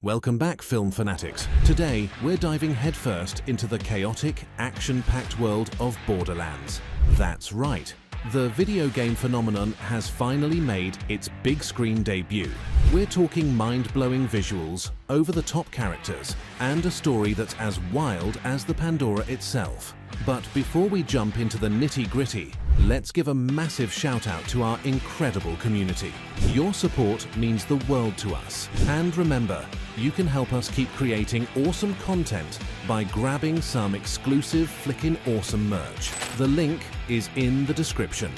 Welcome back, film fanatics. Today, we're diving headfirst into the chaotic, action-packed world of Borderlands. That's right. The video game phenomenon has finally made its big screen debut. We're talking mind-blowing visuals, over-the-top characters, and a story that's as wild as the Pandora itself. But before we jump into the nitty-gritty, let's give a massive shout-out to our incredible community. Your support means the world to us. And remember, you can help us keep creating awesome content by grabbing some exclusive flickin' awesome merch. The link is in the description.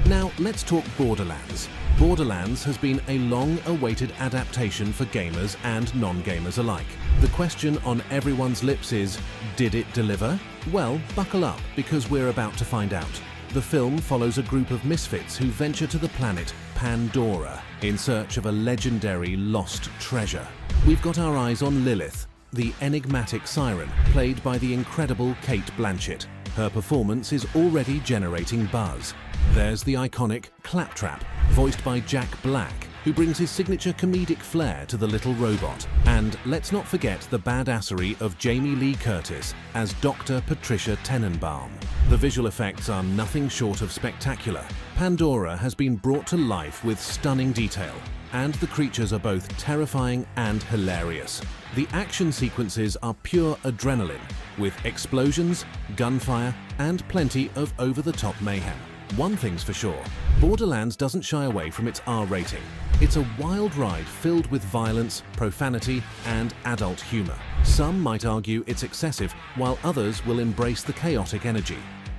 Now let's talk Borderlands. Borderlands has been a long-awaited adaptation for gamers and non-gamers alike. The question on everyone's lips is, did it deliver? Well, buckle up, because we're about to find out. The film follows a group of misfits who venture to the planet Pandora in search of a legendary lost treasure. We've got our eyes on Lilith, the enigmatic siren, played by the incredible Cate Blanchett. Her performance is already generating buzz. There's the iconic Claptrap, voiced by Jack Black, who brings his signature comedic flair to the little robot. And let's not forget the badassery of Jamie Lee Curtis as Dr. Patricia Tenenbaum. The visual effects are nothing short of spectacular. Pandora has been brought to life with stunning detail, and the creatures are both terrifying and hilarious. The action sequences are pure adrenaline, with explosions, gunfire, and plenty of over-the-top mayhem. One thing's for sure, Borderlands doesn't shy away from its R rating. It's a wild ride filled with violence, profanity, and adult humor. Some might argue it's excessive, while others will embrace the chaotic energy.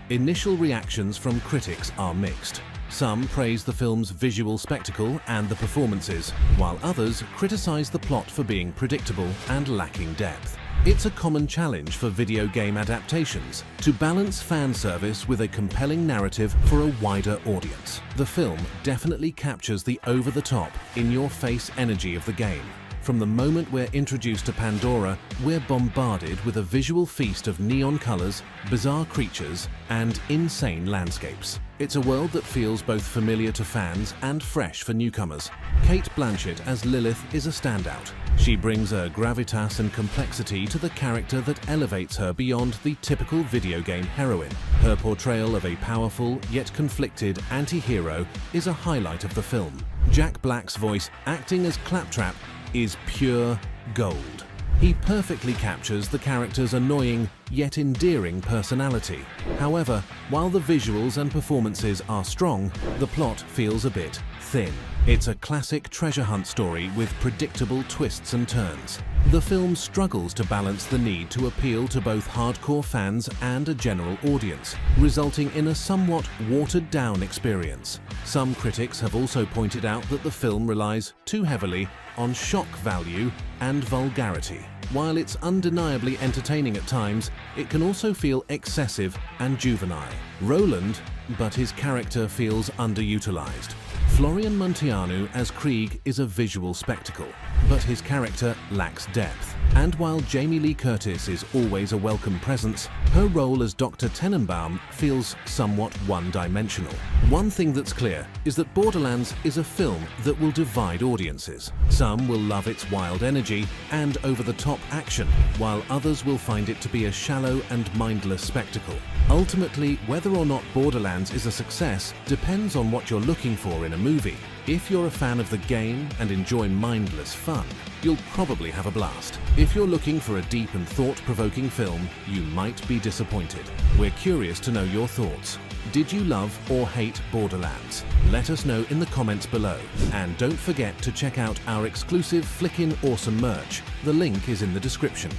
Initial reactions from critics are mixed. Some praise the film's visual spectacle and the performances, while others criticize the plot for being predictable and lacking depth. It's a common challenge for video game adaptations to balance fan service with a compelling narrative for a wider audience. The film definitely captures the over-the-top, in-your-face energy of the game. From the moment we're introduced to Pandora, we're bombarded with a visual feast of neon colors, bizarre creatures, and insane landscapes. It's a world that feels both familiar to fans and fresh for newcomers. Cate Blanchett as Lilith is a standout. She brings a gravitas and complexity to the character that elevates her beyond the typical video game heroine. Her portrayal of a powerful yet conflicted anti-hero is a highlight of the film. Jack Black's voice acting as Claptrap is pure gold. He perfectly captures the character's annoying yet endearing personality. However, while the visuals and performances are strong, the plot feels a bit thin. It's a classic treasure hunt story with predictable twists and turns. The film struggles to balance the need to appeal to both hardcore fans and a general audience, resulting in a somewhat watered-down experience. Some critics have also pointed out that the film relies too heavily on shock value and vulgarity. While it's undeniably entertaining at times, it can also feel excessive and juvenile. Roland, but his character feels underutilized. Florian Munteanu as Krieg is a visual spectacle, but his character lacks depth. And while Jamie Lee Curtis is always a welcome presence, her role as Dr. Tenenbaum feels somewhat one-dimensional. One thing that's clear is that Borderlands is a film that will divide audiences. Some will love its wild energy and over-the-top action, while others will find it to be a shallow and mindless spectacle. Ultimately, whether or not Borderlands is a success depends on what you're looking for in a movie. If you're a fan of the game and enjoy mindless fun, you'll probably have a blast. If you're looking for a deep and thought-provoking film, you might be disappointed. We're curious to know your thoughts. Did you love or hate Borderlands? Let us know in the comments below. And don't forget to check out our exclusive flickin' awesome merch. The link is in the description.